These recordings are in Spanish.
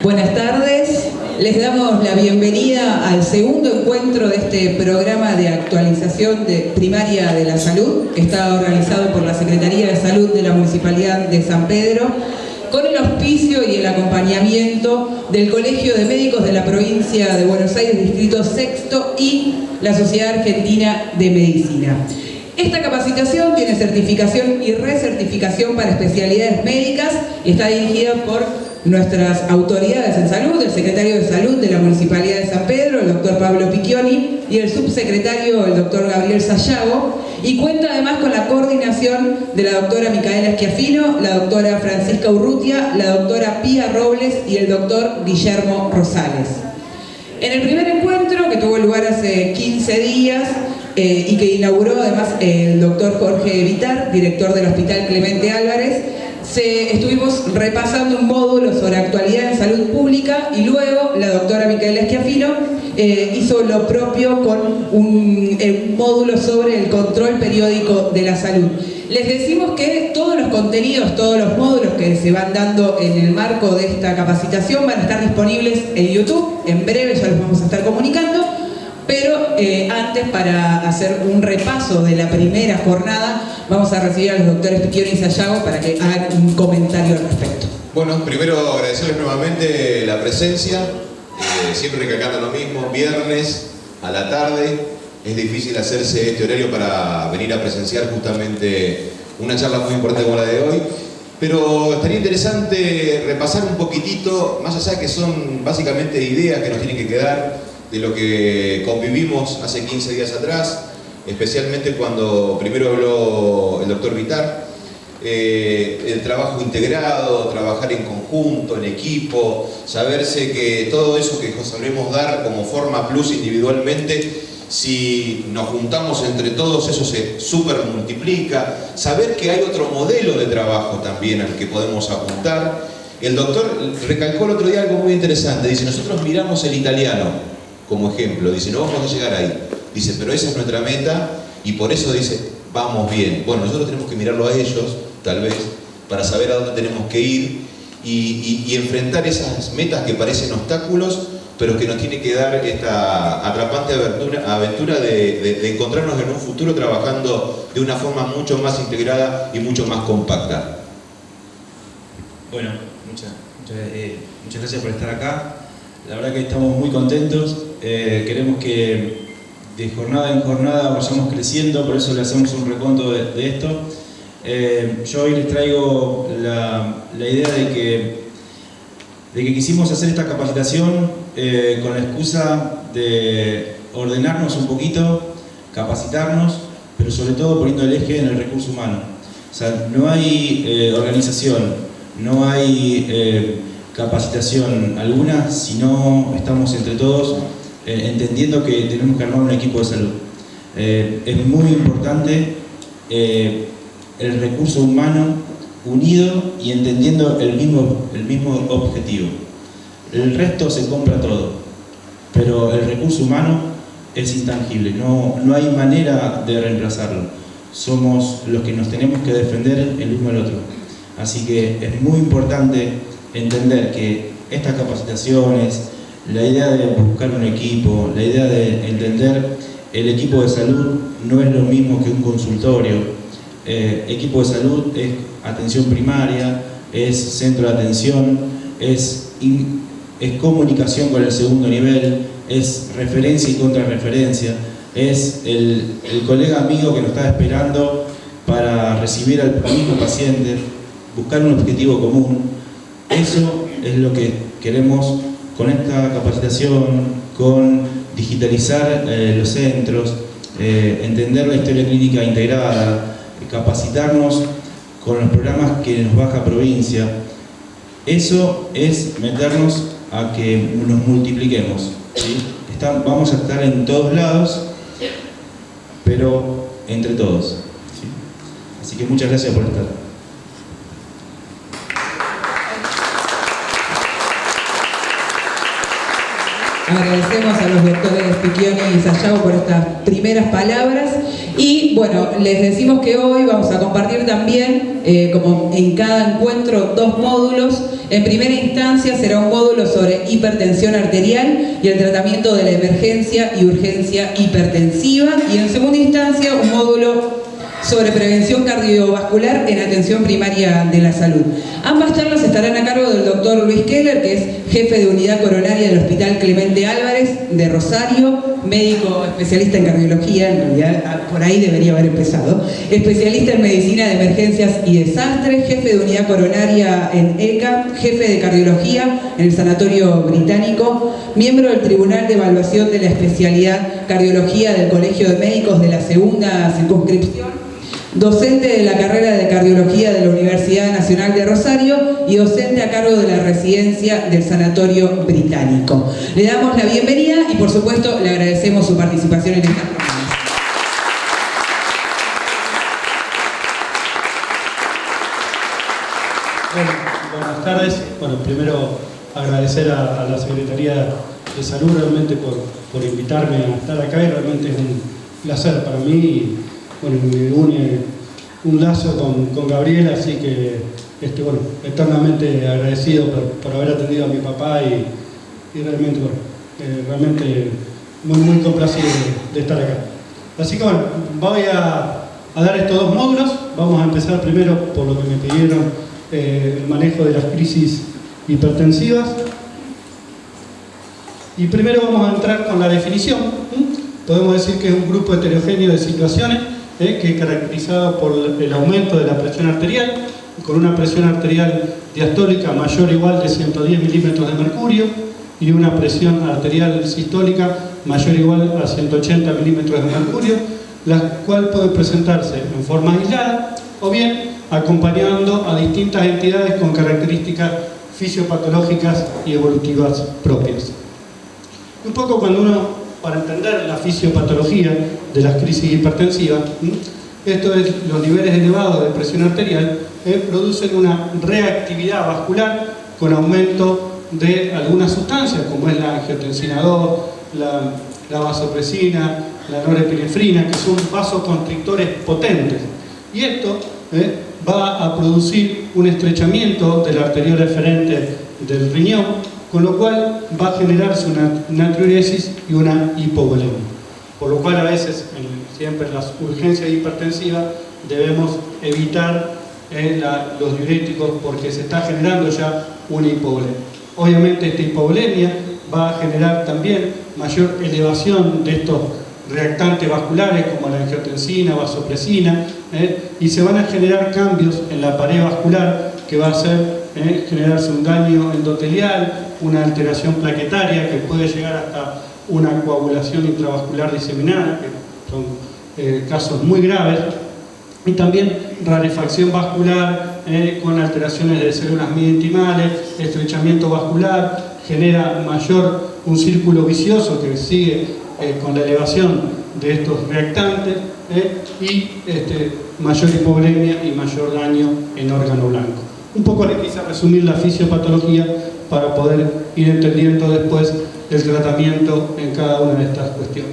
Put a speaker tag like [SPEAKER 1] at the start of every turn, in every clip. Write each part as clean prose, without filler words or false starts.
[SPEAKER 1] Buenas tardes, les damos la bienvenida al segundo encuentro de este programa de actualización primaria de la salud, que está organizado por la Secretaría de Salud de la Municipalidad de San Pedro, con el auspicio y el acompañamiento del Colegio de Médicos de la Provincia de Buenos Aires, Distrito Sexto, y la Sociedad Argentina de Medicina. Esta capacitación tiene certificación y recertificación para especialidades médicas y está dirigida por nuestras autoridades en salud, el secretario de Salud de la Municipalidad de San Pedro, el doctor Pablo Picchioni, y el subsecretario, el doctor Gabriel Sayago, y cuenta además con la coordinación de la doctora Micaela Schiaffino, la doctora Francisca Urrutia, la doctora Pía Robles y el doctor Guillermo Rosales. En el primer encuentro, que tuvo lugar hace 15 días, y que inauguró además el doctor Jorge Vitar, director del Hospital Clemente Álvarez, estuvimos repasando un módulo sobre actualidad en salud pública y luego la doctora Micaela Schiaffino hizo lo propio con un módulo sobre el control periódico de la salud. Les decimos que todos los contenidos, todos los módulos que se van dando en el marco de esta capacitación van a estar disponibles en YouTube, en breve ya los vamos a estar comunicando. Pero antes, para hacer un repaso de la primera jornada, vamos a recibir a los doctores Picchioni y Sayago para que hagan un comentario al respecto.
[SPEAKER 2] Bueno, primero agradecerles nuevamente la presencia, siempre recalcando lo mismo, viernes a la tarde. Es difícil hacerse este horario para venir a presenciar justamente una charla muy importante como la de hoy. Pero estaría interesante repasar un poquitito, más allá que son básicamente ideas que nos tienen que quedar de lo que convivimos hace 15 días atrás, especialmente cuando primero habló el doctor Vitar, el trabajo integrado, trabajar en conjunto, en equipo, saberse que todo eso que sabemos dar como forma plus individualmente, si nos juntamos entre todos eso se super multiplica, saber que hay otro modelo de trabajo también al que podemos apuntar. El doctor recalcó el otro día algo muy interesante, dice, nosotros miramos el italiano como ejemplo, dice, no vamos a llegar ahí, dice, pero esa es nuestra meta y por eso dice, vamos bien. Bueno, nosotros tenemos que mirarlo a ellos, tal vez, para saber a dónde tenemos que ir y enfrentar esas metas que parecen obstáculos, pero que nos tiene que dar esta atrapante aventura de encontrarnos en un futuro trabajando de una forma mucho más integrada y mucho más compacta.
[SPEAKER 3] Bueno, muchas gracias por estar acá. La verdad que estamos muy contentos, queremos que de jornada en jornada vayamos creciendo, por eso le hacemos un recuento de esto. Yo hoy les traigo la idea de que quisimos hacer esta capacitación con la excusa de ordenarnos un poquito, capacitarnos, pero sobre todo poniendo el eje en el recurso humano. O sea, no hay organización, no hay capacitación alguna si no estamos entre todos entendiendo que tenemos que armar un equipo de salud. Es muy importante el recurso humano unido y entendiendo el mismo objetivo. El resto se compra todo, pero el recurso humano es intangible, no hay manera de reemplazarlo. Somos los que nos tenemos que defender el uno al otro. Así que es muy importante entender que estas capacitaciones, la idea de buscar un equipo, la idea de entender el equipo de salud no es lo mismo que un consultorio. Equipo de salud es atención primaria, es centro de atención, es comunicación con el segundo nivel, es referencia y contrarreferencia, es el colega amigo que nos está esperando para recibir al mismo paciente, buscar un objetivo común. Eso es lo que queremos con esta capacitación, con digitalizar los centros, entender la historia clínica integrada, capacitarnos con los programas que nos baja provincia. Eso es meternos a que nos multipliquemos, ¿sí? Vamos a estar en todos lados, pero entre todos, ¿sí? Así que muchas gracias por estar.
[SPEAKER 1] Agradecemos a los doctores Picchioni y Sayago por estas primeras palabras y Y bueno, les decimos que hoy vamos a compartir también, como en cada encuentro, 2 módulos. En primera instancia será un módulo sobre hipertensión arterial y el tratamiento de la emergencia y urgencia hipertensiva. Y en segunda instancia un módulo sobre prevención cardiovascular en atención primaria de la salud. Ambas charlas estarán a cargo del doctor Luis Keller, que es jefe de unidad coronaria del Hospital Clemente Álvarez de Rosario, médico especialista en cardiología, en realidad por ahí debería haber empezado, especialista en medicina de emergencias y desastres, jefe de unidad coronaria en ECA, jefe de cardiología en el Sanatorio Británico, miembro del Tribunal de Evaluación de la Especialidad Cardiología del Colegio de Médicos de la Segunda Circunscripción, docente de la carrera de Cardiología de la Universidad Nacional de Rosario y docente a cargo de la residencia del Sanatorio Británico. Le damos la bienvenida y por supuesto le agradecemos su participación en esta programa.
[SPEAKER 4] Bueno, buenas tardes. Bueno, primero agradecer a la Secretaría de Salud realmente por invitarme a estar acá, y realmente es un placer para mí. Y, bueno, me une un lazo con Gabriela, así que bueno, eternamente agradecido por haber atendido a mi papá y realmente, bueno, realmente muy complacido de estar acá. Así que bueno, voy a dar estos 2 módulos. Vamos a empezar primero por lo que me pidieron, el manejo de las crisis hipertensivas. Y primero vamos a entrar con la definición. Podemos decir que es un grupo heterogéneo de situaciones que es caracterizado por el aumento de la presión arterial, con una presión arterial diastólica mayor o igual de 110 milímetros de mercurio y una presión arterial sistólica mayor o igual a 180 milímetros de mercurio, la cual puede presentarse en forma aislada o bien acompañando a distintas entidades con características fisiopatológicas y evolutivas propias. Un poco cuando uno, para entender la fisiopatología de las crisis hipertensivas, esto es, los niveles elevados de presión arterial producen una reactividad vascular con aumento de algunas sustancias, como es la angiotensina 2, la vasopresina, la norepinefrina, que son vasoconstrictores potentes. Y esto va a producir un estrechamiento del arteriol eferente del riñón, con lo cual va a generarse una natriuresis y una hipovolemia. Por lo cual a veces, siempre en las urgencias hipertensivas, debemos evitar los diuréticos porque se está generando ya una hipovolemia. Obviamente esta hipovolemia va a generar también mayor elevación de estos reactantes vasculares como la angiotensina, vasopresina, y se van a generar cambios en la pared vascular que va a hacer generarse un daño endotelial, una alteración plaquetaria que puede llegar hasta una coagulación intravascular diseminada, que son casos muy graves, y también rarefacción vascular con alteraciones de células mesenquimales, estrechamiento vascular, genera un círculo vicioso que sigue con la elevación de estos reactantes y mayor hipovolemia y mayor daño en órgano blanco. Un poco le quise resumir la fisiopatología para poder ir entendiendo después el tratamiento en cada una de estas cuestiones.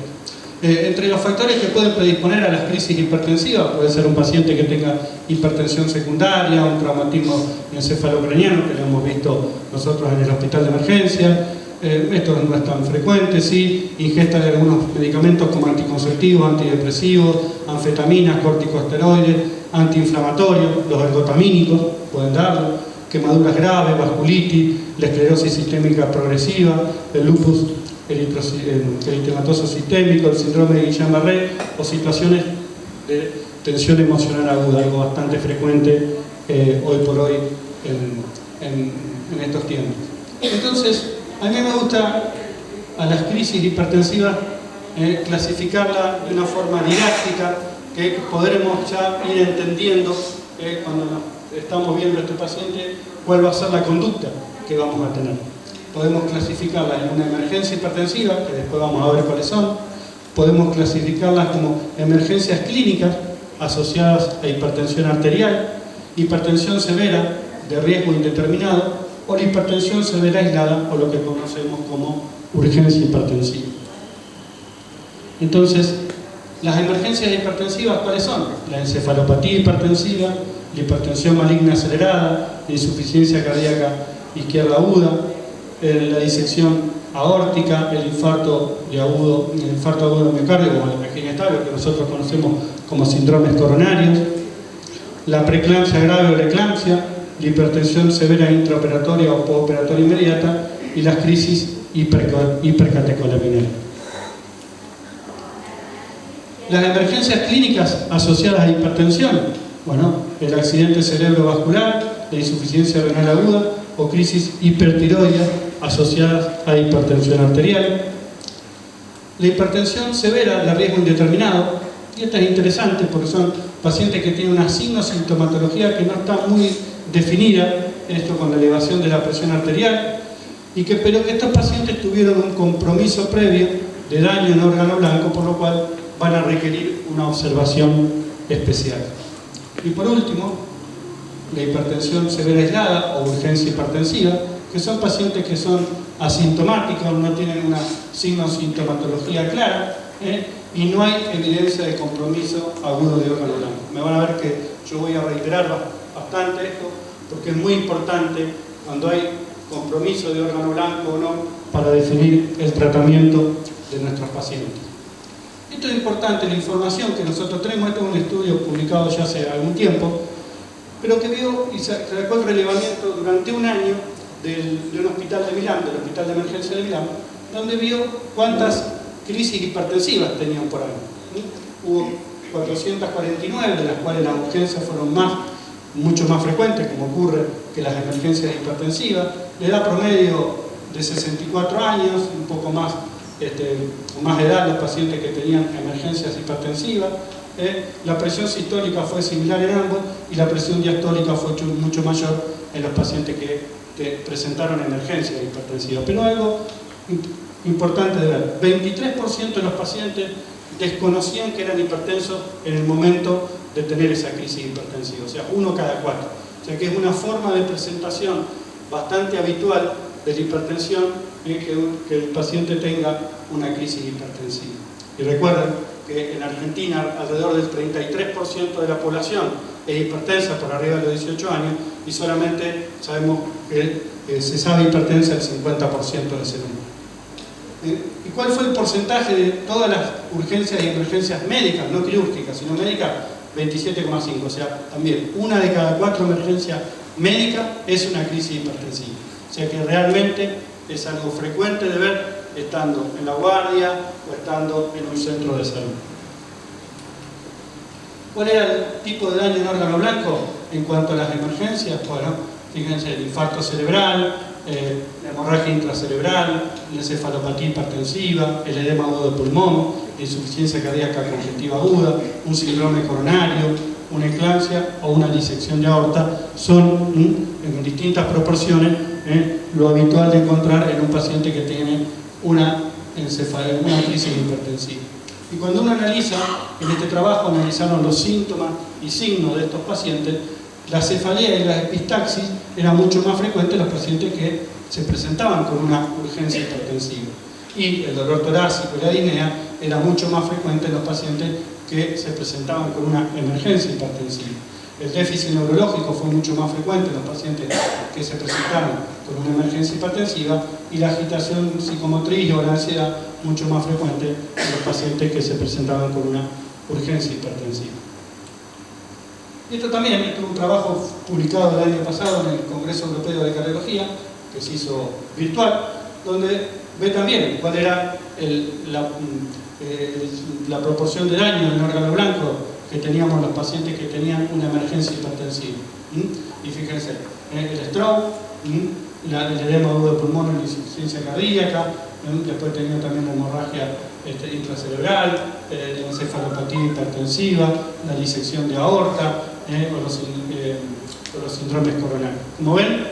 [SPEAKER 4] Entre los factores que pueden predisponer a las crisis hipertensivas puede ser un paciente que tenga hipertensión secundaria, un traumatismo encefalocraniano, que lo hemos visto nosotros en el hospital de emergencia. Esto no es tan frecuente, sí, ingesta de algunos medicamentos como anticonceptivos, antidepresivos, anfetaminas, corticosteroides, antiinflamatorios, los ergotamínicos pueden darlo, quemaduras graves, vasculitis, la esclerosis sistémica progresiva, el lupus eritematoso sistémico, el síndrome de Guillain-Barré o situaciones de tensión emocional aguda, algo bastante frecuente hoy por hoy en estos tiempos. Entonces, a mí me gusta a las crisis hipertensivas clasificarla de una forma didáctica, que podremos ya ir entendiendo cuando estamos viendo a este paciente cuál va a ser la conducta que vamos a tener. Podemos clasificarla en una emergencia hipertensiva, que después vamos a ver cuáles son. Podemos clasificarlas como emergencias clínicas asociadas a hipertensión arterial, hipertensión severa de riesgo indeterminado o la hipertensión severa aislada o lo que conocemos como urgencia hipertensiva. Entonces, Las emergencias hipertensivas, ¿cuáles son? La encefalopatía hipertensiva, la hipertensión maligna acelerada, la insuficiencia cardíaca izquierda aguda, la disección aórtica, el infarto agudo de miocardio, como el pequeño estadio, que nosotros conocemos como síndromes coronarios, la preeclampsia grave o la eclampsia, la hipertensión severa intraoperatoria o postoperatoria inmediata y las crisis hipercatecolaminerales. Las emergencias clínicas asociadas a hipertensión, bueno, el accidente cerebrovascular, la insuficiencia renal aguda o crisis hipertiroidea asociadas a hipertensión arterial. La hipertensión severa de riesgo indeterminado, y esta es interesante porque son pacientes que tienen una signo-sintomatología que no está muy definida, esto con la elevación de la presión arterial, pero que estos pacientes tuvieron un compromiso previo de daño en órgano blanco, por lo cual van a requerir una observación especial. Y por último, la hipertensión severa aislada o urgencia hipertensiva, que son pacientes que son asintomáticos, no tienen una signo-sintomatología clara, y no hay evidencia de compromiso agudo de órgano blanco. Me van a ver que yo voy a reiterar bastante esto, porque es muy importante cuando hay compromiso de órgano blanco o no para definir el tratamiento de nuestros pacientes. Esto es importante, la información que nosotros tenemos. Esto es un estudio publicado ya hace algún tiempo, pero que vio y sacó el relevamiento durante un año de un hospital de Milán, del Hospital de Emergencia de Milán, donde vio cuántas crisis hipertensivas tenían por año. Hubo 449, de las cuales las urgencias fueron mucho más frecuentes, como ocurre que las emergencias hipertensivas. La edad promedio de 64 años, un poco más, más edad los pacientes que tenían emergencias hipertensivas. La presión sistólica fue similar en ambos y la presión diastólica fue mucho mayor en los pacientes que presentaron emergencias hipertensivas. Pero algo importante de ver, 23% de los pacientes desconocían que eran hipertensos en el momento de tener esa crisis hipertensiva, o sea, 1 cada 4. O sea que es una forma de presentación bastante habitual de la hipertensión, que el paciente tenga una crisis hipertensiva. Y recuerden que en Argentina alrededor del 33% de la población es hipertensa por arriba de los 18 años y solamente sabemos que se sabe hipertensa el 50% de ese número. ¿Y cuál fue el porcentaje de todas las urgencias y emergencias médicas, no quirúrgicas, sino médicas? 27,5, o sea, también 1 de cada 4 emergencias médicas es una crisis hipertensiva. O sea que realmente es algo frecuente de ver estando en la guardia o estando en un centro de salud. ¿Cuál era el tipo de daño en órgano blanco en cuanto a las emergencias? Bueno, fíjense, el infarto cerebral, la hemorragia intracerebral, la encefalopatía hipertensiva, el edema agudo de pulmón, la insuficiencia cardíaca congestiva aguda, un síndrome coronario, una eclampsia o una disección de aorta son en distintas proporciones lo habitual de encontrar en un paciente que tiene una crisis hipertensiva. Y cuando uno analiza, en este trabajo analizaron los síntomas y signos de estos pacientes, la cefalea y la epistaxis eran mucho más frecuentes en los pacientes que se presentaban con una urgencia hipertensiva. Y el dolor torácico y la disnea era mucho más frecuente en los pacientes que se presentaban con una emergencia hipertensiva. El déficit neurológico fue mucho más frecuente en los pacientes que se presentaron con una emergencia hipertensiva y la agitación psicomotriz o la ansiedad mucho más frecuente en los pacientes que se presentaban con una urgencia hipertensiva. Y esto también es un trabajo publicado el año pasado en el Congreso Europeo de Cardiología, que se hizo virtual, donde ve también cuál era la proporción de daño en órgano blanco que teníamos los pacientes que tenían una emergencia hipertensiva. Y fíjense, el stroke, el edema agudo de pulmón, la insuficiencia cardíaca, después tenía también la hemorragia intracerebral, la encefalopatía hipertensiva, la disección de aorta o los síndromes coronarios. Como ven,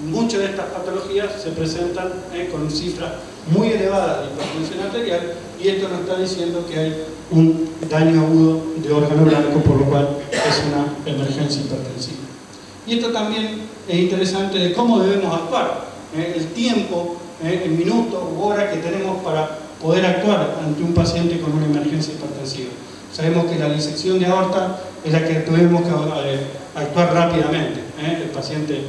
[SPEAKER 4] muchas de estas patologías se presentan con cifras muy elevadas de hipertensión arterial y esto nos está diciendo que hay un daño agudo de órgano blanco, por lo cual es una emergencia hipertensiva. Y esto también es interesante de cómo debemos actuar, el tiempo, en minutos u horas que tenemos para poder actuar ante un paciente con una emergencia hipertensiva. Sabemos que la disección de aorta es la que tuvimos que actuar rápidamente. El paciente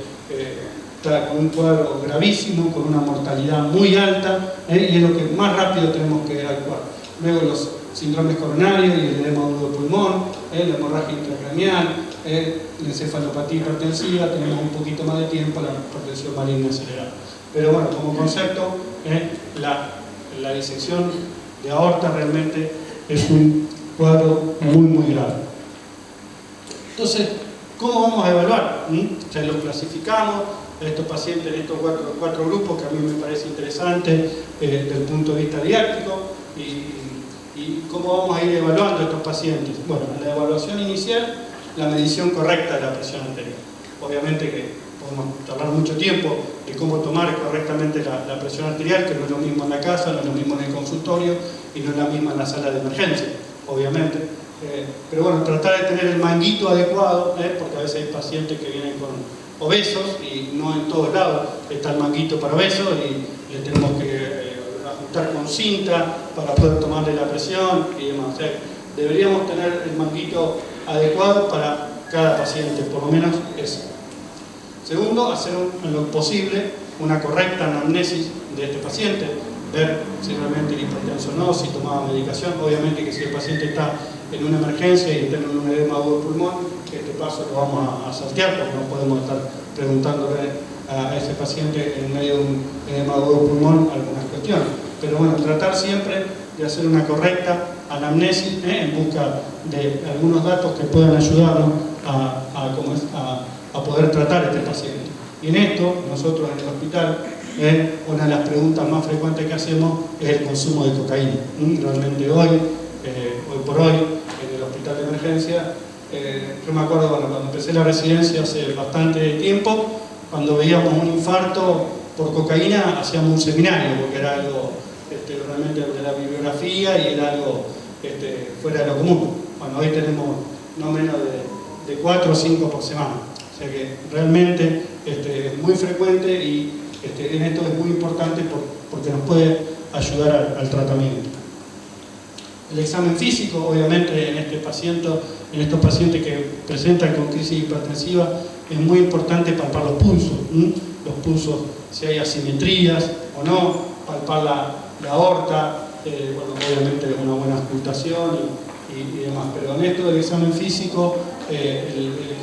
[SPEAKER 4] está con un cuadro gravísimo, con una mortalidad muy alta, y es lo que más rápido tenemos que actuar. Luego los síndromes coronarios y el edema agudo de pulmón, la hemorragia intracraneal, la encefalopatía hipertensiva, tenemos un poquito más de tiempo, la hipertensión maligna acelerada. Pero bueno, como concepto, la disección de aorta realmente es un cuadro muy grave. Entonces, ¿cómo vamos a evaluar? Ya los clasificamos, a estos pacientes en estos cuatro grupos que a mí me parece interesante desde el punto de vista didáctico. ¿Y cómo vamos a ir evaluando a estos pacientes? Bueno, en la evaluación inicial, la medición correcta de la presión arterial. Obviamente que podemos tardar mucho tiempo de cómo tomar correctamente la presión arterial, que no es lo mismo en la casa, no es lo mismo en el consultorio y no es la misma en la sala de emergencia, obviamente. Pero bueno, tratar de tener el manguito adecuado, porque a veces hay pacientes que vienen con obesos y no en todos lados está el manguito para obesos y le tenemos que ajustar con cinta para poder tomarle la presión y demás. O sea, deberíamos tener el manguito adecuado para cada paciente, por lo menos eso. Segundo, hacer en lo posible una correcta anamnesis de este paciente, ver si realmente era hipertenso o no, si tomaba medicación. Obviamente que si el paciente está en una emergencia y tiene un edema agudo de pulmón, este paso lo vamos a saltear porque no podemos estar preguntándole a ese paciente en medio de un edema agudo de pulmón algunas cuestiones. Pero bueno, tratar siempre de hacer una correcta anamnesis en busca de algunos datos que puedan ayudarnos a poder tratar a este paciente. Y en esto, nosotros en el hospital, una de las preguntas más frecuentes que hacemos es el consumo de cocaína. Realmente hoy por hoy, en el hospital de emergencia, yo me acuerdo cuando empecé la residencia hace bastante tiempo, cuando veíamos un infarto por cocaína, hacíamos un seminario, porque era algo realmente de la bibliografía y era algo fuera de lo común. Bueno, hoy tenemos no menos de 4 o 5 por semana. O sea que realmente es muy frecuente y en esto es muy importante porque nos puede ayudar al tratamiento. El examen físico, obviamente, en estos pacientes que presentan con crisis hipertensiva, es muy importante palpar los pulsos. Los pulsos, si hay asimetrías o no, palpar la aorta, bueno, obviamente una buena auscultación y demás. Pero en esto del examen físico,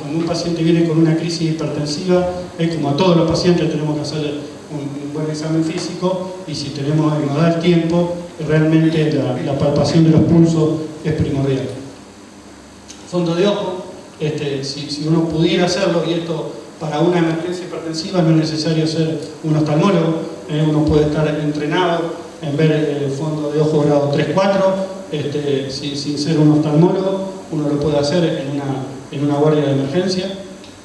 [SPEAKER 4] cuando un paciente viene con una crisis hipertensiva, como a todos los pacientes tenemos que hacer un buen examen físico, y si nos da el tiempo, realmente la palpación de los pulsos es primordial. Fondo de ojo, si uno pudiera hacerlo, y esto para una emergencia hipertensiva no es necesario ser un oftalmólogo, uno puede estar entrenado en ver el fondo de ojo grado 3-4, sin ser un oftalmólogo, uno lo puede hacer en una guardia de emergencia.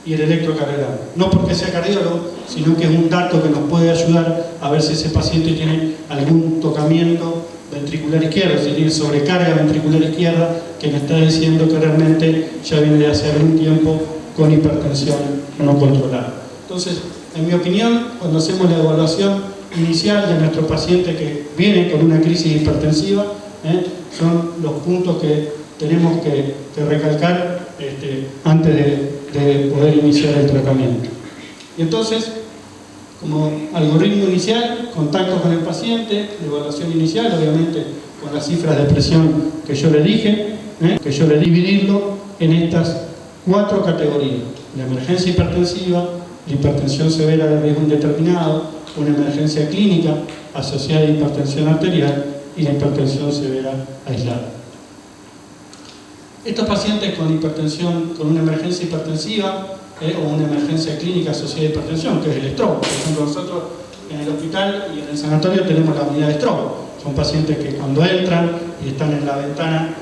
[SPEAKER 4] Y el electrocardiograma, no porque sea cardiólogo, sino que es un dato que nos puede ayudar a ver si ese paciente tiene algún tocamiento ventricular izquierdo, si tiene sobrecarga ventricular izquierda, que me está diciendo que realmente ya viene de hace algún tiempo con hipertensión no controlada. Entonces, en mi opinión, cuando hacemos la evaluación inicial de nuestro paciente que viene con una crisis hipertensiva, son los puntos que tenemos que recalcar antes de poder iniciar el tratamiento. Y entonces, como algoritmo inicial, contacto con el paciente, evaluación inicial, obviamente con las cifras de presión que yo le dije, dividirlo en estas 4 categorías: la emergencia hipertensiva, la hipertensión severa de riesgo indeterminado, una emergencia clínica asociada a hipertensión arterial y la hipertensión severa aislada. Estos pacientes con hipertensión, con una emergencia hipertensiva o una emergencia clínica asociada a hipertensión, que es el stroke. Por ejemplo, nosotros en el hospital y en el sanatorio tenemos la unidad de stroke. Son pacientes que cuando entran y están en la ventana,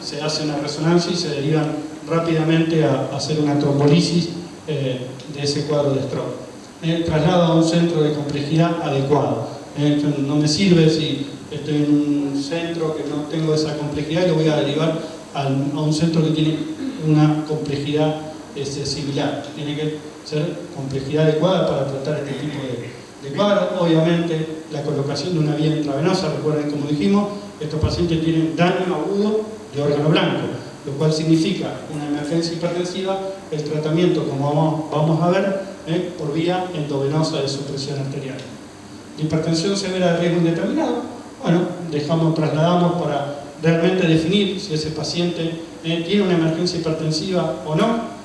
[SPEAKER 4] se hace una resonancia y se derivan rápidamente a hacer una trombolisis de ese cuadro de stroke. Traslado a un centro de complejidad adecuado. No me sirve si estoy en un centro que no tengo esa complejidad y lo voy a derivar a un centro que tiene una complejidad similar. Tiene que ser complejidad adecuada para tratar este tipo de cuadro. Obviamente la colocación de una vía intravenosa, recuerden como dijimos, estos pacientes tienen daño agudo de órgano blanco, lo cual significa una emergencia hipertensiva, el tratamiento, como vamos a ver, por vía endovenosa de supresión arterial. La hipertensión severa de riesgo indeterminado, bueno, trasladamos para realmente definir si ese paciente tiene una emergencia hipertensiva o no,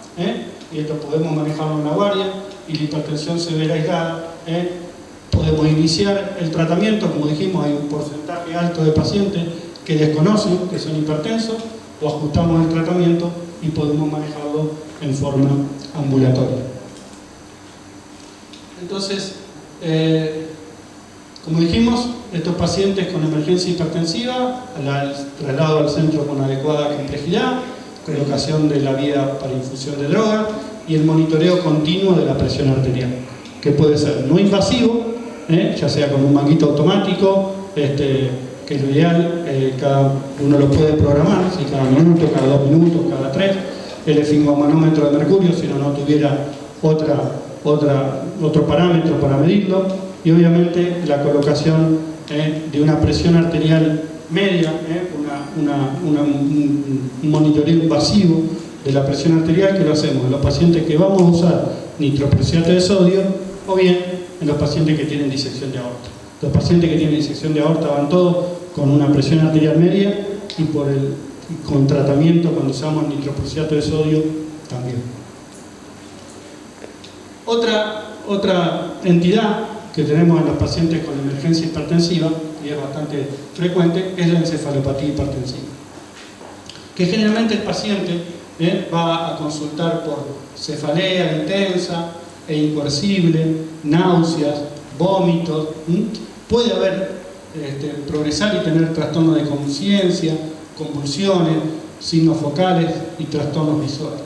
[SPEAKER 4] y esto podemos manejarlo en la guardia. Y la hipertensión severa aislada, podemos iniciar el tratamiento, como dijimos, hay un porcentaje alto de pacientes que desconocen que son hipertensos, o ajustamos el tratamiento y podemos manejarlo en forma ambulatoria. Entonces, como dijimos, estos pacientes con emergencia hipertensiva, traslado al centro con adecuada complejidad, colocación de la vía para infusión de droga y el monitoreo continuo de la presión arterial, que puede ser no invasivo, ya sea con un manguito automático, que es lo ideal, cada uno lo puede programar, si cada minuto, cada 2 minutos, cada 3, el esfingomanómetro de mercurio, si no tuviera otro parámetro para medirlo, y obviamente la colocación de una presión arterial media, un monitoreo invasivo de la presión arterial, que lo hacemos en los pacientes que vamos a usar nitroprusiato de sodio, o bien en los pacientes que tienen disección de aorta. Los pacientes que tienen disección de aorta van todos con una presión arterial media, y con tratamiento cuando usamos nitroprusiato de sodio también. Otra entidad que tenemos en los pacientes con emergencia hipertensiva, y es bastante frecuente, es la encefalopatía hipertensiva, que generalmente el paciente va a consultar por cefalea intensa e incoercible, náuseas, vómitos, puede progresar y tener trastorno de conciencia, convulsiones, signos focales y trastornos visuales.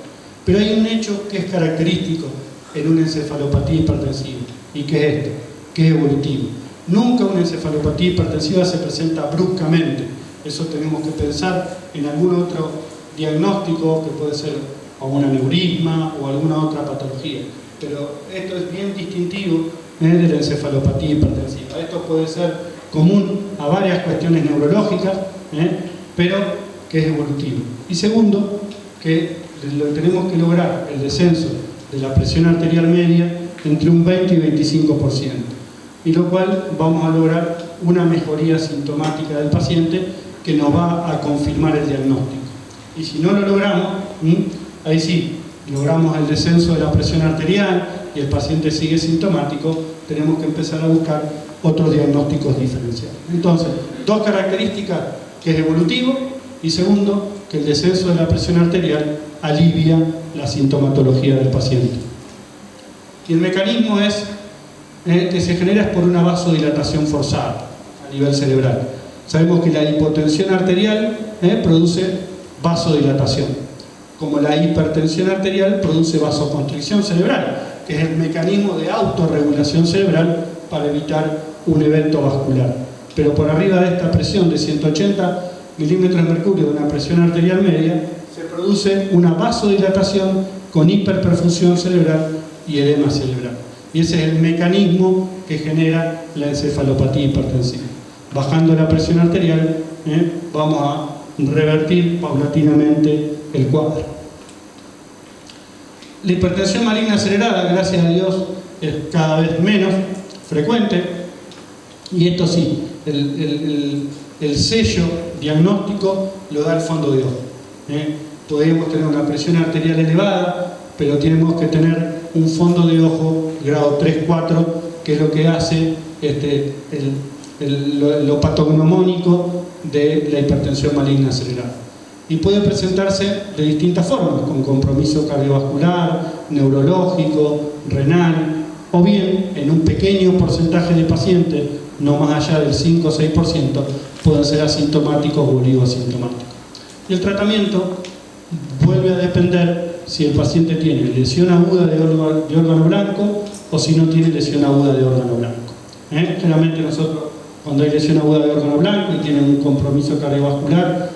[SPEAKER 4] Pero hay un hecho que es característico en una encefalopatía hipertensiva, y que es esto, que es evolutivo. Nunca una encefalopatía hipertensiva se presenta bruscamente. Eso tenemos que pensar en algún otro diagnóstico, que puede ser o un aneurisma o alguna otra patología. Pero esto es bien distintivo de la encefalopatía hipertensiva. Esto puede ser común a varias cuestiones neurológicas, pero que es evolutivo. Y segundo, que tenemos que lograr el descenso de la presión arterial media entre un 20 y 25%, y lo cual vamos a lograr una mejoría sintomática del paciente que nos va a confirmar el diagnóstico. Y si no lo logramos, ahí sí, logramos el descenso de la presión arterial y el paciente sigue sintomático, tenemos que empezar a buscar otros diagnósticos diferenciales. Entonces, dos características, que es evolutivo, y segundo, que el descenso de la presión arterial alivia la sintomatología del paciente. Y el mecanismo que se genera por una vasodilatación forzada a nivel cerebral. Sabemos que la hipotensión arterial produce vasodilatación, como la hipertensión arterial produce vasoconstricción cerebral, que es el mecanismo de autorregulación cerebral para evitar un evento vascular. Pero por arriba de esta presión de 180 milímetros de mercurio de una presión arterial media, se produce una vasodilatación con hiperperfusión cerebral y edema cerebral. Y ese es el mecanismo que genera la encefalopatía hipertensiva. Bajando la presión arterial, vamos a revertir paulatinamente el cuadro. La hipertensión maligna acelerada, gracias a Dios, es cada vez menos frecuente, y esto sí, el sello diagnóstico lo da el fondo de ojo. Podemos tener una presión arterial elevada, pero tenemos que tener un fondo de ojo grado 3-4, que es lo que hace lo patognomónico de la hipertensión maligna acelerada. Y puede presentarse de distintas formas, con compromiso cardiovascular, neurológico, renal, o bien en un pequeño porcentaje de pacientes, no más allá del 5 o 6%, pueden ser asintomáticos o oligoasintomáticos. Y el tratamiento vuelve a depender si el paciente tiene lesión aguda de órgano blanco o si no tiene lesión aguda de órgano blanco. Generalmente nosotros, cuando hay lesión aguda de órgano blanco y tiene un compromiso cardiovascular,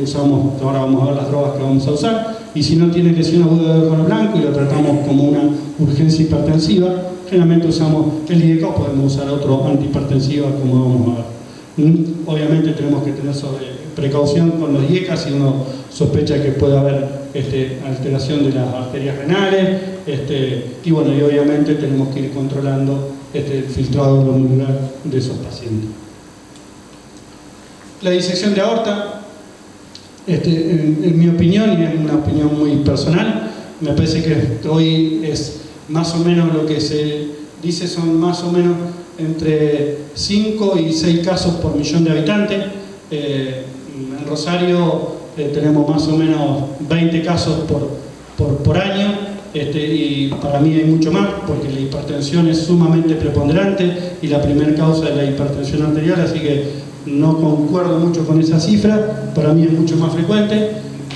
[SPEAKER 4] usamos, ahora vamos a ver las drogas que vamos a usar, y si no tiene lesión aguda de órgano blanco y lo tratamos como una urgencia hipertensiva, generalmente usamos el IDECO, podemos usar otro antihipertensivo como vamos a ver. Obviamente tenemos que tener precaución con los IECA si uno sospecha que puede haber alteración de las arterias renales, y bueno, y obviamente tenemos que ir controlando el filtrado glomerular de esos pacientes. La disección de aorta, en mi opinión, y es una opinión muy personal, me parece que hoy es más o menos lo que se dice, son más o menos entre 5 y 6 casos por millón de habitantes. En Rosario tenemos más o menos 20 casos por año, y para mí hay mucho más porque la hipertensión es sumamente preponderante y la primera causa es la hipertensión arterial, así que no concuerdo mucho con esa cifra. Para mí es mucho más frecuente,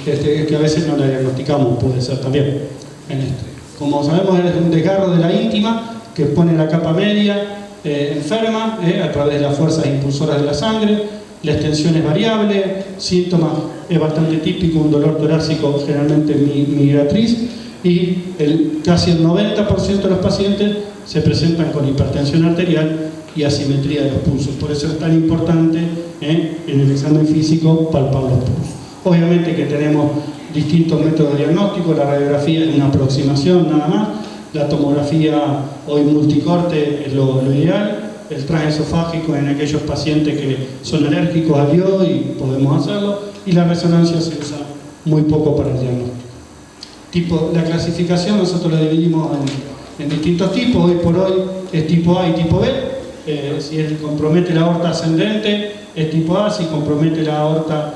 [SPEAKER 4] que a veces no la diagnosticamos, puede ser también. Como sabemos, es un desgarro de la íntima que pone la capa media enferma a través de las fuerzas impulsoras de la sangre. La extensión es variable, síntomas es bastante típico, un dolor torácico generalmente migratriz, y casi el 90% de los pacientes se presentan con hipertensión arterial y asimetría de los pulsos. Por eso es tan importante en el examen físico palpar los pulsos. Obviamente que tenemos distintos métodos de diagnóstico, la radiografía es una aproximación nada más, la tomografía hoy multicorte es lo ideal, el transesofágico en aquellos pacientes que son alérgicos al yodo y podemos hacerlo, y la resonancia se usa muy poco para el diagnóstico. La clasificación nosotros la dividimos en distintos tipos, hoy por hoy es tipo A y tipo B. Si él compromete la aorta ascendente es tipo A, si compromete la aorta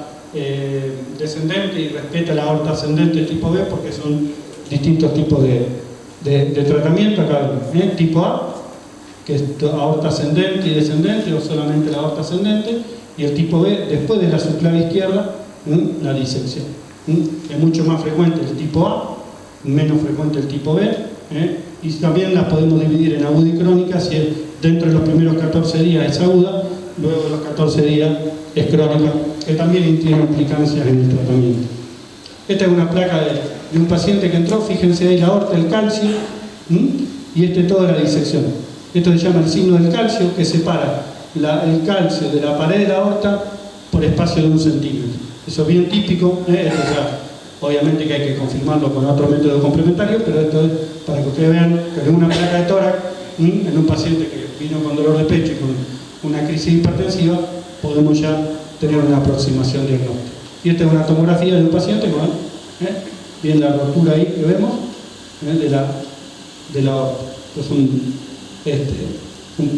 [SPEAKER 4] descendente y respeta la aorta ascendente es tipo B, porque son distintos tipos de tratamiento. Acá tipo A, que es aorta ascendente y descendente, o solamente la aorta ascendente, y el tipo B, después de la subclave izquierda, la disección. Es mucho más frecuente el tipo A, menos frecuente el tipo B, y también las podemos dividir en aguda y crónica. Si es dentro de los primeros 14 días es aguda, luego de los 14 días es crónica, que también tiene implicancias en el tratamiento. Esta es una placa de un paciente que entró, fíjense ahí la aorta, el calcio, y toda la disección. Esto se llama el signo del calcio, que separa el calcio de la pared de la aorta por espacio de 1 centímetro. Eso es bien típico, obviamente que hay que confirmarlo con otro método complementario, pero esto es para que ustedes vean que es una placa de tórax en un paciente que vino con dolor de pecho y con una crisis hipertensiva, podemos ya tener una aproximación diagnóstica. Y esta es una tomografía de un paciente con bien la rotura ahí que vemos de la aorta. Estos son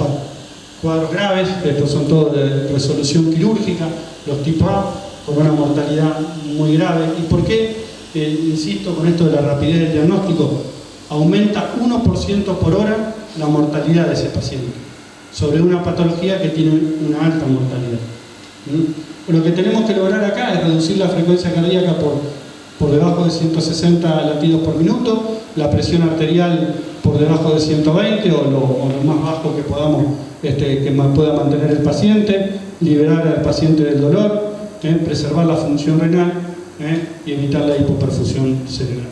[SPEAKER 4] cuadros graves, estos son todos de resolución quirúrgica, los tipo A, con una mortalidad muy grave. ¿Y por qué? Insisto con esto de la rapidez del diagnóstico. Aumenta 1% por hora la mortalidad de ese paciente sobre una patología que tiene una alta mortalidad. Lo que tenemos que lograr acá es reducir la frecuencia cardíaca por debajo de 160 latidos por minuto, la presión arterial por debajo de 120 o lo más bajo que podamos, que pueda mantener el paciente, liberar al paciente del dolor, preservar la función renal y evitar la hipoperfusión cerebral.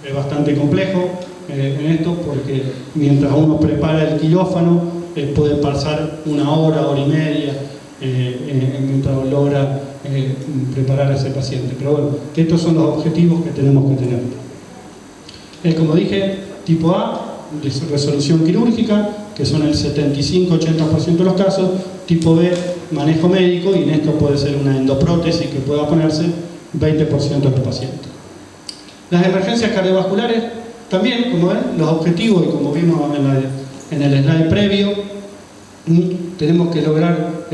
[SPEAKER 4] Es bastante complejo en esto, porque mientras uno prepara el quirófano puede pasar una hora y media mientras logra preparar a ese paciente. Pero bueno, estos son los objetivos que tenemos que tener. Como dije, tipo A, resolución quirúrgica, que son el 75-80% de los casos. Tipo B, manejo médico, y en esto puede ser una endoprótesis que pueda ponerse 20% de los pacientes. Las emergencias cardiovasculares también, como ven, los objetivos, y como vimos en el slide previo, tenemos que lograr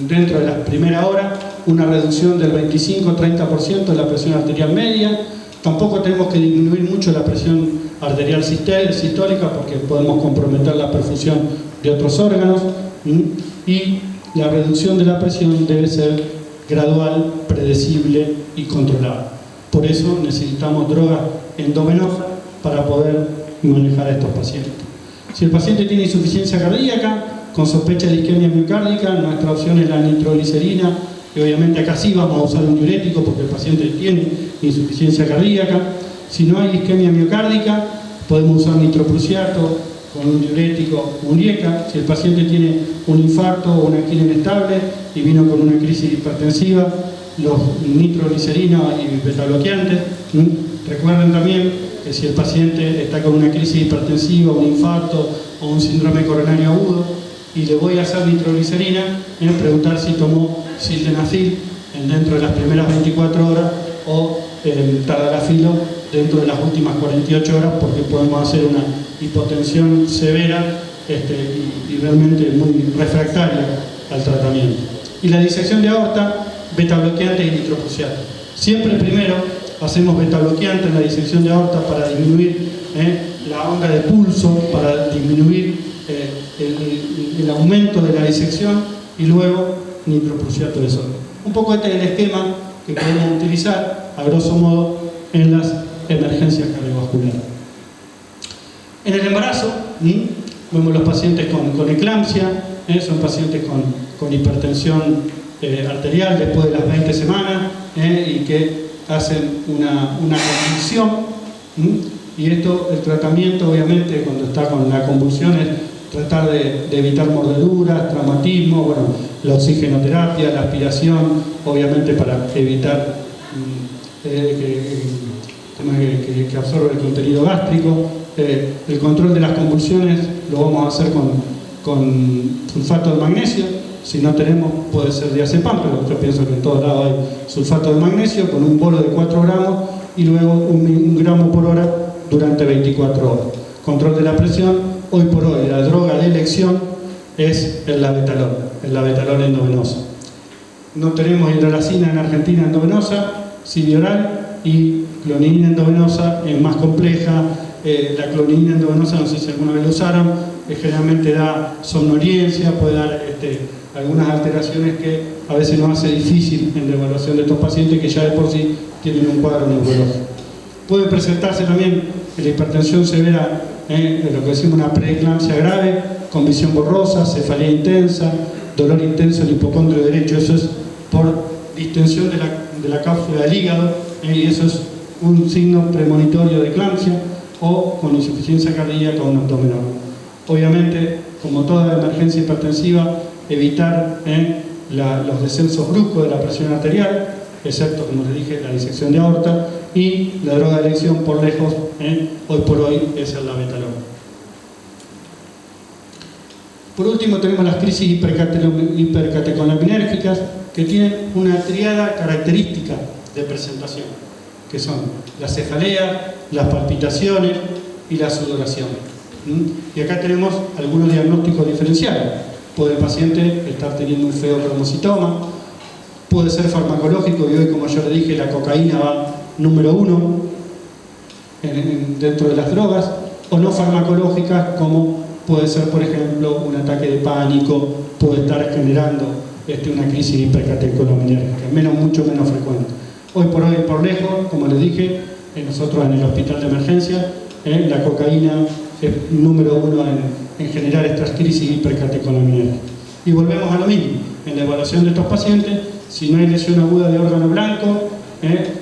[SPEAKER 4] dentro de la primera hora una reducción del 25-30% de la presión arterial media. Tampoco tenemos que disminuir mucho la presión arterial sistólica, porque podemos comprometer la perfusión de otros órganos. Y la reducción de la presión debe ser gradual, predecible y controlada. Por eso necesitamos drogas endovenosas para poder manejar a estos pacientes. Si el paciente tiene insuficiencia cardíaca con sospecha de isquemia miocárdica, nuestra opción es la nitroglicerina, y obviamente acá sí vamos a usar un diurético porque el paciente tiene insuficiencia cardíaca. Si no hay isquemia miocárdica, Podemos usar nitroprusiato con un diurético, un IECA. Si el paciente tiene un infarto o una angina inestable y vino con una crisis hipertensiva, los nitroglicerina y betabloqueantes. Recuerden también que si el paciente está con una crisis hipertensiva, un infarto o un síndrome coronario agudo y le voy a hacer nitroglicerina, preguntar si tomó sildenafil dentro de las primeras 24 horas o tadalafilo dentro de las últimas 48 horas, porque podemos hacer una hipotensión severa y realmente muy refractaria al tratamiento. Y la disección de aorta, betabloqueante y nitroprusiato. Siempre primero hacemos betabloqueante en la disección de aorta para disminuir la onda de pulso, para disminuir el aumento de la disección, y luego nitroprusiato de sodio. Un poco este es el esquema que podemos utilizar, a grosso modo, en las emergencias cardiovasculares. En el embarazo, vemos los pacientes con eclampsia, son pacientes con hipertensión arterial después de las 20 semanas y que hacen una convulsión. Y esto, el tratamiento, obviamente, cuando está con la convulsión es tratar de evitar mordeduras, traumatismo, bueno, la oxigenoterapia, la aspiración, obviamente para evitar que absorba el contenido gástrico. El control de las convulsiones lo vamos a hacer con sulfato de magnesio. Si no tenemos, puede ser diazepam, pero yo pienso que en todos lados hay sulfato de magnesio con un bolo de 4 gramos y luego 1 gramo por hora durante 24 horas. Control de la presión. Hoy por hoy la droga de elección es el labetalol endovenoso. No tenemos hidrolazina en Argentina endovenosa, sí bioral, y clonidina endovenosa es más compleja. La clonidina endovenosa, no sé si alguna vez lo usaron, generalmente da somnolencia, puede dar algunas alteraciones que a veces nos hace difícil en la evaluación de estos pacientes que ya de por sí tienen un cuadro neurológico. Puede presentarse también la hipertensión severa, lo que decimos una preeclampsia grave, con visión borrosa, cefalea intensa, dolor intenso en el hipocondrio derecho. Eso es por distensión de la cápsula del hígado, y eso es un signo premonitorio de eclampsia, o con insuficiencia cardíaca o un abdomen. Obviamente, como toda emergencia hipertensiva, evitar los descensos bruscos de la presión arterial, excepto, como les dije, la disección de aorta, y la droga de elección por lejos, hoy por hoy, es el labetalol. Por último, tenemos las crisis hipercatecolinérgicas, que tienen una triada característica de presentación, que son la cefalea, las palpitaciones y la sudoración. Y acá tenemos algunos diagnósticos diferenciales. Puede el paciente estar teniendo un feocromocitoma, puede ser farmacológico, y hoy, como yo le dije, la cocaína va número 1 dentro de las drogas, o no farmacológicas, como puede ser, por ejemplo, un ataque de pánico, puede estar generando una crisis hipercatecolinérgica, mucho menos frecuente. Hoy por hoy, por lejos, como les dije, nosotros en el hospital de emergencia, la cocaína es número 1 en generar estas crisis hipercatecolinérgicas. Y volvemos a lo mismo, en la evaluación de estos pacientes, si no hay lesión aguda de órgano blanco,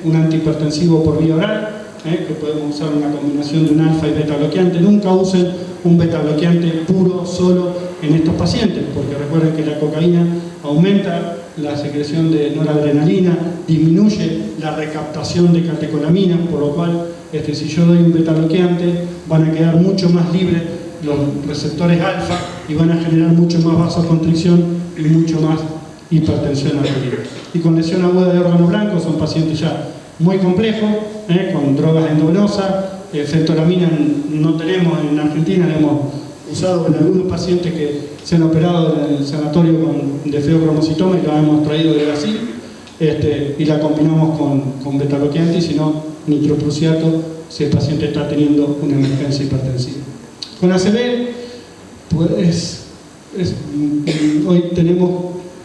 [SPEAKER 4] un antihipertensivo por vía oral, que podemos usar una combinación de un alfa y beta bloqueante. Nunca usen un beta bloqueante puro, solo en estos pacientes, porque recuerden que la cocaína aumenta la secreción de noradrenalina, disminuye la recaptación de catecolaminas, por lo cual si yo doy un beta bloqueante van a quedar mucho más libres los receptores alfa y van a generar mucho más vasoconstricción y mucho más hipertensión arterial. Y con lesión aguda de órgano blanco son pacientes ya muy complejos, con drogas endovenosas. Fentolamina no tenemos en Argentina, la hemos usado en algunos pacientes que se han operado en el sanatorio de feocromocitoma y la hemos traído de Brasil, y la combinamos con beta-bloqueante, y si no, nitroprusiato, si el paciente está teniendo una emergencia hipertensiva. Con ACV, pues hoy tenemos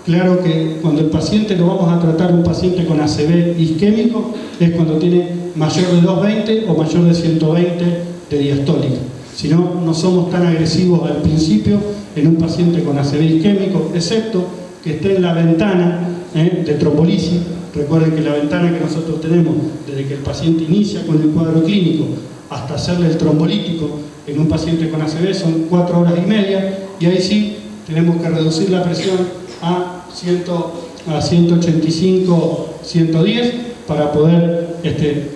[SPEAKER 4] claro que cuando el paciente lo vamos a tratar, un paciente con ACV isquémico, es cuando tiene mayor de 220 o mayor de 120 de diastólica. Si no, no somos tan agresivos al principio en un paciente con ACV isquémico, excepto que esté en la ventana de trombolisis. Recuerden que la ventana que nosotros tenemos desde que el paciente inicia con el cuadro clínico hasta hacerle el trombolítico en un paciente con ACV son 4 horas y media, y ahí sí tenemos que reducir la presión a 185, 110 para poder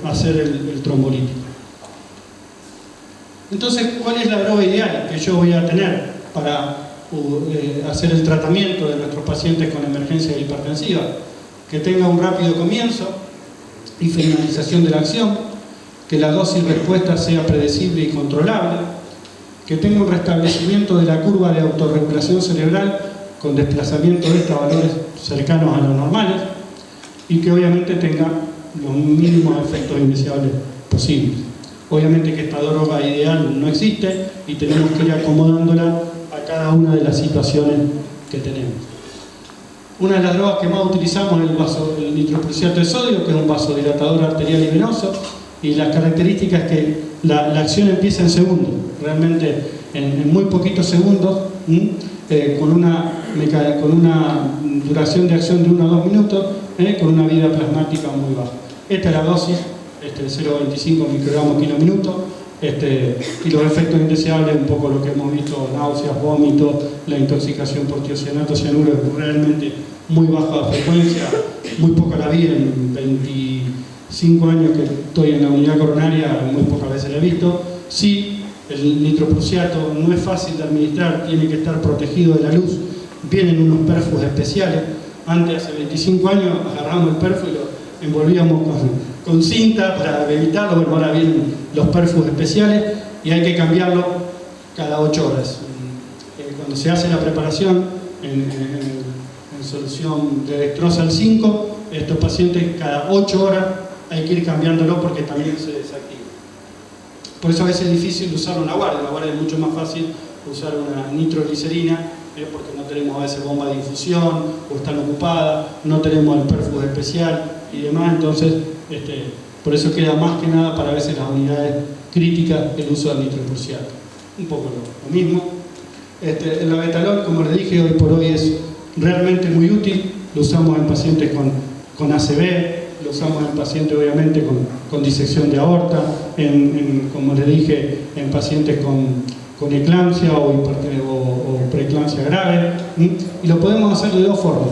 [SPEAKER 4] hacer el trombolítico. Entonces, ¿cuál es la droga ideal que yo voy a tener para hacer el tratamiento de nuestros pacientes con emergencia hipertensiva? Que tenga un rápido comienzo y finalización de la acción, que la dosis respuesta sea predecible y controlable, que tenga un restablecimiento de la curva de autorregulación cerebral con desplazamiento de estos valores cercanos a los normales, y que obviamente tenga los mínimos efectos indeseables posibles. Obviamente que esta droga ideal no existe y tenemos que ir acomodándola a cada una de las situaciones que tenemos. Una de las drogas que más utilizamos es el nitroprusiato de sodio, que es un vasodilatador arterial y venoso, y las características es que la acción empieza en segundos, realmente en muy poquitos segundos, con una duración de acción de 1 a 2 minutos, con una vida plasmática muy baja. Esta es la dosis, 0,25 microgramos kilo minuto, y los efectos indeseables, un poco lo que hemos visto, náuseas, vómitos, la intoxicación por tiocianato, cianuro, realmente muy baja frecuencia, muy poca la vi, en 25 años que estoy en la unidad coronaria, muy pocas veces la he visto. Sí, el nitroprusiato no es fácil de administrar, tiene que estar protegido de la luz, vienen unos perfus especiales. Antes, hace 25 años, agarramos el perfus y lo envolvíamos con cinta para evitarlo. Bueno, ahora vienen los perfus especiales y hay que cambiarlo cada 8 horas. Cuando se hace la preparación en solución de dextrosa al 5, estos pacientes cada 8 horas hay que ir cambiándolo porque también se desactiva. Por eso a veces es difícil usar una guardia. La guardia es mucho más fácil usar una nitroglicerina, porque no tenemos a veces bomba de infusión o están ocupadas, no tenemos el perfus especial y demás. Entonces, por eso queda más que nada para a veces las unidades críticas el uso del nitroprusiato. Un poco lo mismo. El labetalol, como les dije, hoy por hoy es realmente muy útil. Lo usamos en pacientes con ACV, lo usamos en pacientes obviamente con disección de aorta, como les dije, en pacientes con eclampsia o preeclampsia grave. Y lo podemos hacer de 2 formas.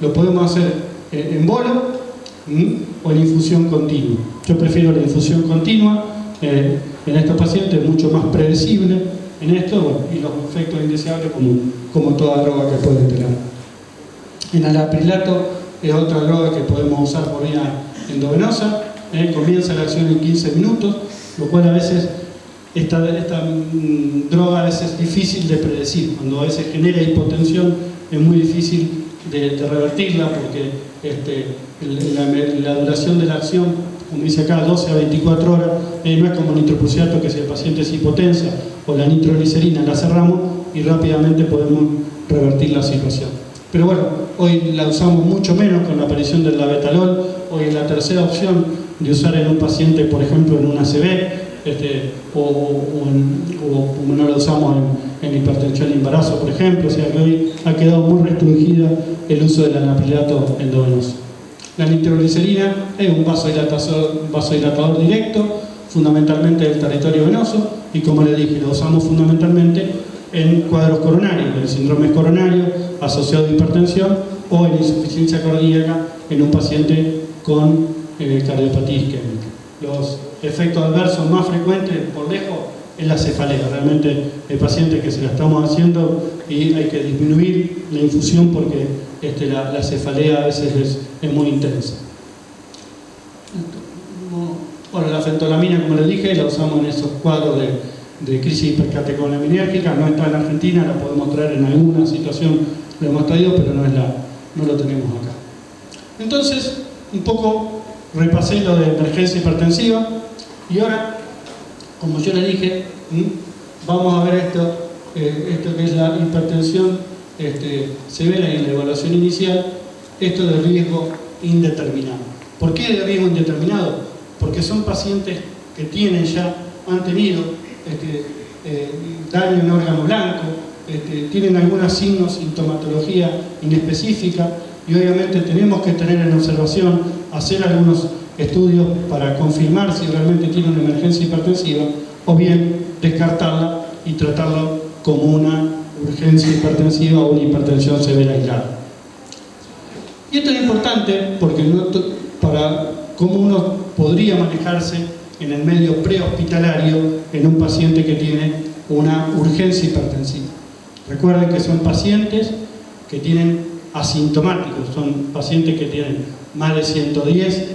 [SPEAKER 4] Lo podemos hacer en bolo o en infusión continua. Yo prefiero la infusión continua. En estos pacientes es mucho más predecible en esto, bueno, y los efectos indeseables como toda droga que pueden tener. En alaprilato es otra droga que podemos usar por vía endovenosa. Comienza la acción en 15 minutos, lo cual a veces esta droga a veces es difícil de predecir. Cuando a veces genera hipotensión es muy difícil de revertirla porque la duración de la acción, como dice acá, 12 a 24 horas, no es como el nitroprusiato, que si el paciente es hipotensa o la nitroglicerina la cerramos y rápidamente podemos revertir la situación. Pero bueno, hoy la usamos mucho menos con la aparición del labetalol. Hoy es la tercera opción de usar en un paciente, por ejemplo, en un ACV, o no la usamos en hipertensión de embarazo, por ejemplo. O sea que hoy ha quedado muy restringida el uso del anaprilato endovenoso. La nitroglicerina es un vasodilatador directo, fundamentalmente del territorio venoso, y como les dije, lo usamos fundamentalmente en cuadros coronarios, en síndromes coronarios asociados a hipertensión o en insuficiencia cardíaca en un paciente con cardiopatía isquémica. Los efectos adversos más frecuentes por lejos es la cefalea. Realmente el paciente que se la estamos haciendo y hay que disminuir la infusión porque la cefalea a veces es muy intensa. Bueno, la fentolamina, como les dije, la usamos en esos cuadros de crisis hipercatecoleminérgica. No está en Argentina, la podemos traer en alguna situación, lo hemos traído, pero no lo tenemos acá. Entonces, un poco repasé lo de emergencia hipertensiva y ahora, como yo les dije, vamos a ver esto que es la hipertensión severa y en la evaluación inicial, esto de riesgo indeterminado. ¿Por qué de riesgo indeterminado? Porque son pacientes que han tenido daño en órgano blanco, tienen algunos signos, sintomatología inespecífica, y obviamente tenemos que tener en observación, hacer algunos estudios para confirmar si realmente tiene una emergencia hipertensiva, o bien descartarla y tratarla como una urgencia hipertensiva o una hipertensión severa aislada. Y esto es importante porque para cómo uno podría manejarse en el medio prehospitalario en un paciente que tiene una urgencia hipertensiva. Recuerden que son pacientes que tienen asintomáticos, son pacientes que tienen más de 110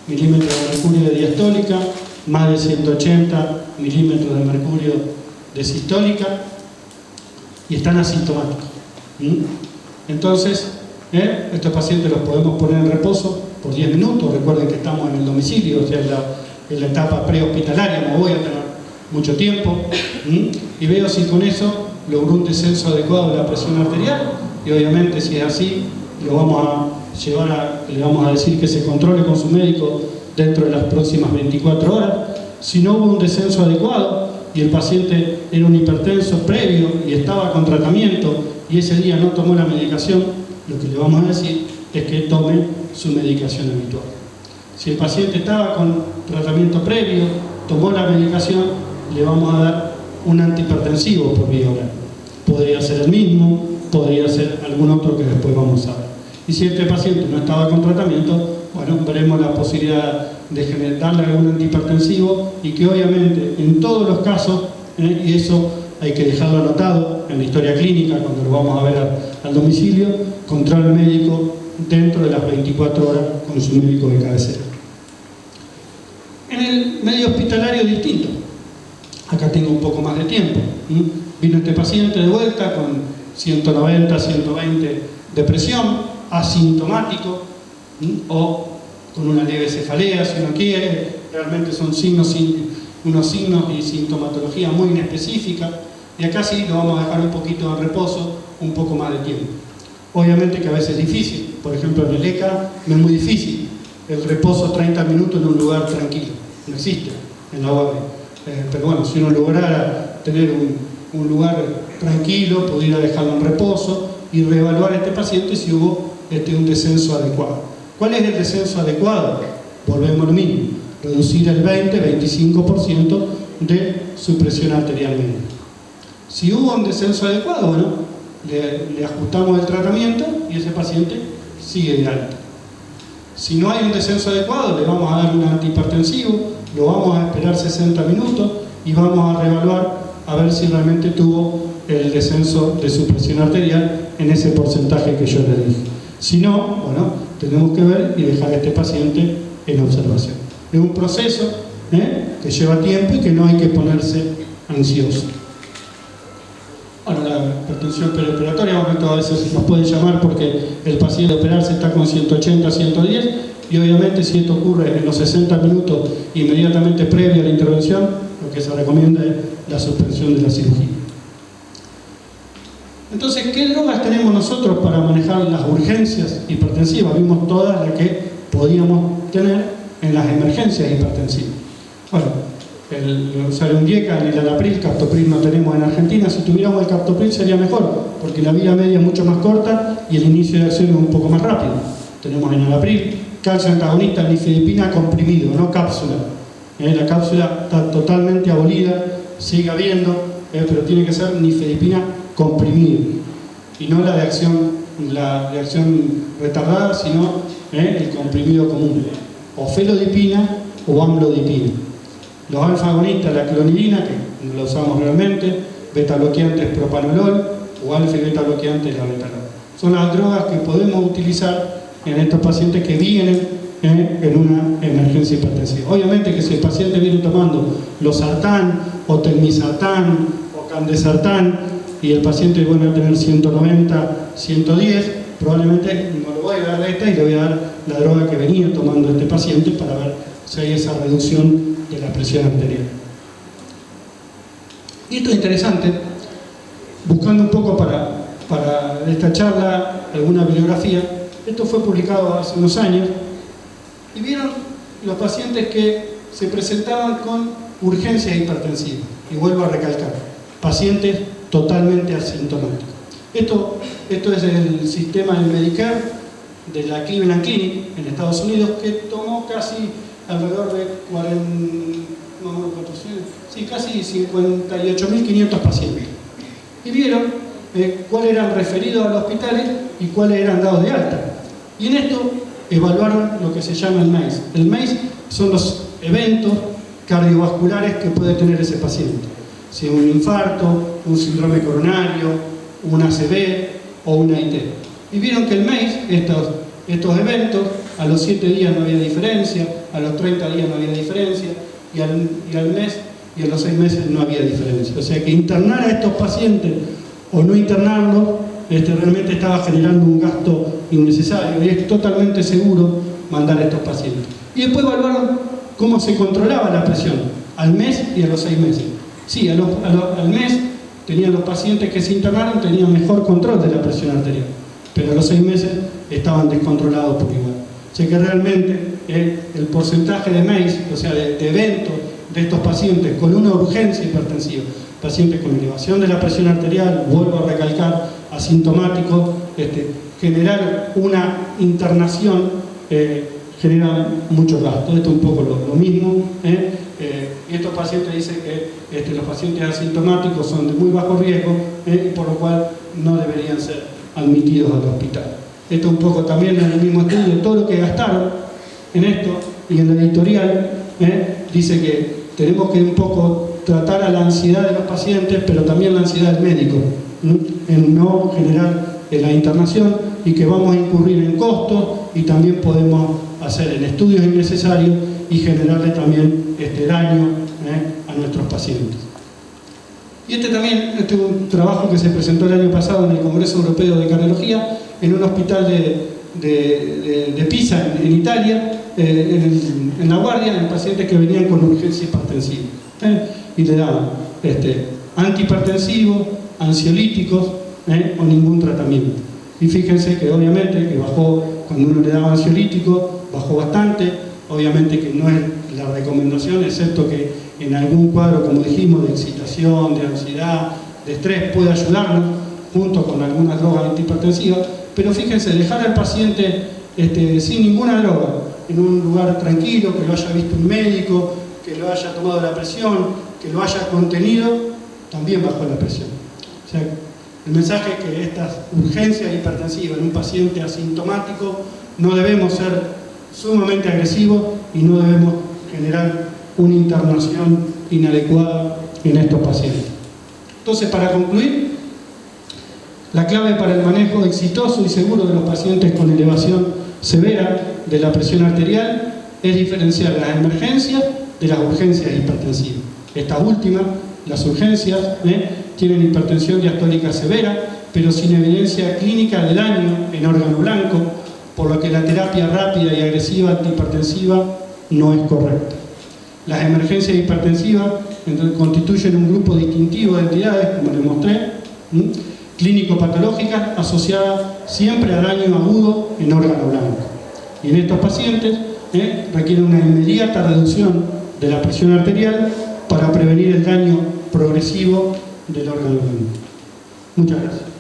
[SPEAKER 4] milímetros de mercurio de diastólica, más de 180 milímetros de mercurio de sistólica y están asintomáticos. Entonces, estos pacientes los podemos poner en reposo por 10 minutos. Recuerden que estamos en el domicilio, o sea, en la etapa prehospitalaria, no voy a tener mucho tiempo. Y veo si con eso logro un descenso adecuado de la presión arterial, y obviamente si es así, lo vamos a llevar le vamos a decir que se controle con su médico dentro de las próximas 24 horas. Si no hubo un descenso adecuado y el paciente era un hipertenso previo y estaba con tratamiento y ese día no tomó la medicación, lo que le vamos a decir es que tome su medicación habitual. Si el paciente estaba con tratamiento previo, tomó la medicación, le vamos a dar un antihipertensivo por vía oral. Podría ser el mismo, podría ser algún otro que después vamos a ver. Y si este paciente no estaba con tratamiento, bueno, veremos la posibilidad de darle algún antihipertensivo, y que obviamente en todos los casos, y eso hay que dejarlo anotado en la historia clínica cuando lo vamos a ver al domicilio, control médico dentro de las 24 horas con su médico de cabecera. En el medio hospitalario es distinto. Acá tengo un poco más de tiempo. Vino este paciente de vuelta con 190, 120 de presión, asintomático, o con una leve cefalea, si uno quiere. Realmente son unos signos y sintomatología muy inespecífica, y acá sí lo vamos a dejar un poquito en reposo, un poco más de tiempo. Obviamente que a veces es difícil, por ejemplo en el ECA es muy difícil el reposo 30 minutos en un lugar tranquilo, no existe en la UAB. Pero bueno, si uno lograra tener un lugar tranquilo, pudiera dejarlo en reposo y reevaluar a este paciente si hubo un descenso adecuado. ¿Cuál es el descenso adecuado? Volvemos a lo mismo, reducir el 20-25% de su presión arterial media. Si hubo un descenso adecuado, bueno, le ajustamos el tratamiento y ese paciente sigue de alta. Si no hay un descenso adecuado, le vamos a dar un antihipertensivo, lo vamos a esperar 60 minutos y vamos a reevaluar a ver si realmente tuvo el descenso de su presión arterial en ese porcentaje que yo le dije. Si no, bueno, tenemos que ver y dejar a este paciente en observación. Es un proceso que lleva tiempo y que no hay que ponerse ansioso. Bueno, la hipertensión preoperatoria, bueno, a veces nos pueden llamar porque el paciente de operarse está con 180, 110, y obviamente si esto ocurre en los 60 minutos inmediatamente previo a la intervención, lo que se recomienda es la suspensión de la cirugía. Entonces, ¿qué drogas tenemos nosotros para manejar las urgencias hipertensivas? Vimos todas las que podíamos tener en las emergencias hipertensivas. Bueno, el Salundieca, el Alapril, Captopril no tenemos en Argentina. Si tuviéramos el Captopril sería mejor, porque la vida media es mucho más corta y el inicio de acción es un poco más rápido. Tenemos en Alapril, calcio antagonista, nifedipina comprimido, no cápsula. La cápsula está totalmente abolida, sigue habiendo, pero tiene que ser nifedipina comprimido, y no la de acción retardada, sino el comprimido común, o felodipina o amlodipina. Los alfa-agonistas, la clonidina, que no la usamos realmente, beta-bloqueantes propanolol o alfa y beta-bloqueantes la betalol. Son las drogas que podemos utilizar en estos pacientes que vienen en una emergencia hipertensiva. Obviamente que si el paciente viene tomando losartán o telmisartán o candesartán y el paciente va a tener 190, 110, probablemente no le voy a dar esta y le voy a dar la droga que venía tomando este paciente para ver si hay esa reducción de la presión arterial. Y esto es interesante, buscando un poco para esta charla alguna bibliografía. Esto fue publicado hace unos años y vieron los pacientes que se presentaban con urgencias hipertensivas. Y vuelvo a recalcar, pacientes totalmente asintomáticos. Esto es el sistema del Medicare, de la Cleveland Clinic en Estados Unidos, que tomó casi alrededor de 58.500 pacientes. Y vieron cuáles eran referidos a los hospitales y cuáles eran dados de alta. Y en esto evaluaron lo que se llama el MACE. El MACE son los eventos cardiovasculares que puede tener ese paciente. Si un infarto, un síndrome coronario, un ACV o una IT. Y vieron que el MACE, estos eventos, a los 7 días no había diferencia, a los 30 días no había diferencia, y al mes y a los 6 meses no había diferencia. O sea que internar a estos pacientes o no internarlos realmente estaba generando un gasto innecesario, y es totalmente seguro mandar a estos pacientes. Y después evaluaron cómo se controlaba la presión, al mes y a los 6 meses. Sí, al mes tenían los pacientes que se internaron, tenían mejor control de la presión arterial, pero a los 6 meses estaban descontrolados por igual. O sea que realmente el porcentaje de MACE, o sea, de eventos de estos pacientes con una urgencia hipertensiva, pacientes con elevación de la presión arterial, vuelvo a recalcar, asintomáticos, generar una internación genera mucho gasto. Esto es un poco lo mismo. Y estos pacientes dicen que los pacientes asintomáticos son de muy bajo riesgo, por lo cual no deberían ser admitidos al hospital. Esto un poco también en el mismo estudio, todo lo que gastaron en esto, y en la editorial dice que tenemos que un poco tratar a la ansiedad de los pacientes, pero también la ansiedad del médico, en no generar la internación, y que vamos a incurrir en costos, y también podemos hacer en estudios innecesarios y generarle también daño a nuestros pacientes. Y también es un trabajo que se presentó el año pasado en el Congreso Europeo de Cardiología, en un hospital de Pisa, en Italia, en La Guardia, en pacientes que venían con urgencia hipertensiva. Y le daban antihipertensivos, ansiolíticos o ningún tratamiento. Y fíjense que obviamente que bajó, cuando uno le daba ansiolítico, bajó bastante. Obviamente que no es la recomendación, excepto que en algún cuadro, como dijimos, de excitación, de ansiedad, de estrés, puede ayudarnos, junto con algunas drogas antihipertensivas. Pero fíjense, dejar al paciente sin ninguna droga, en un lugar tranquilo, que lo haya visto un médico, que lo haya tomado la presión, que lo haya contenido, también bajó la presión. O sea, el mensaje es que estas urgencias hipertensivas en un paciente asintomático no debemos ser sumamente agresivos y no debemos generar una internación inadecuada en estos pacientes. Entonces, para concluir, la clave para el manejo exitoso y seguro de los pacientes con elevación severa de la presión arterial es diferenciar las emergencias de las urgencias hipertensivas. Estas últimas, las urgencias, tienen hipertensión diastólica severa, pero sin evidencia clínica de daño en órgano blanco, por lo que la terapia rápida y agresiva antihipertensiva no es correcta. Las emergencias hipertensivas constituyen un grupo distintivo de entidades, como les mostré, clínico-patológicas asociadas siempre a daño agudo en órgano blanco. Y en estos pacientes requiere una inmediata reducción de la presión arterial para prevenir el daño progresivo del órgano blanco. Muchas gracias.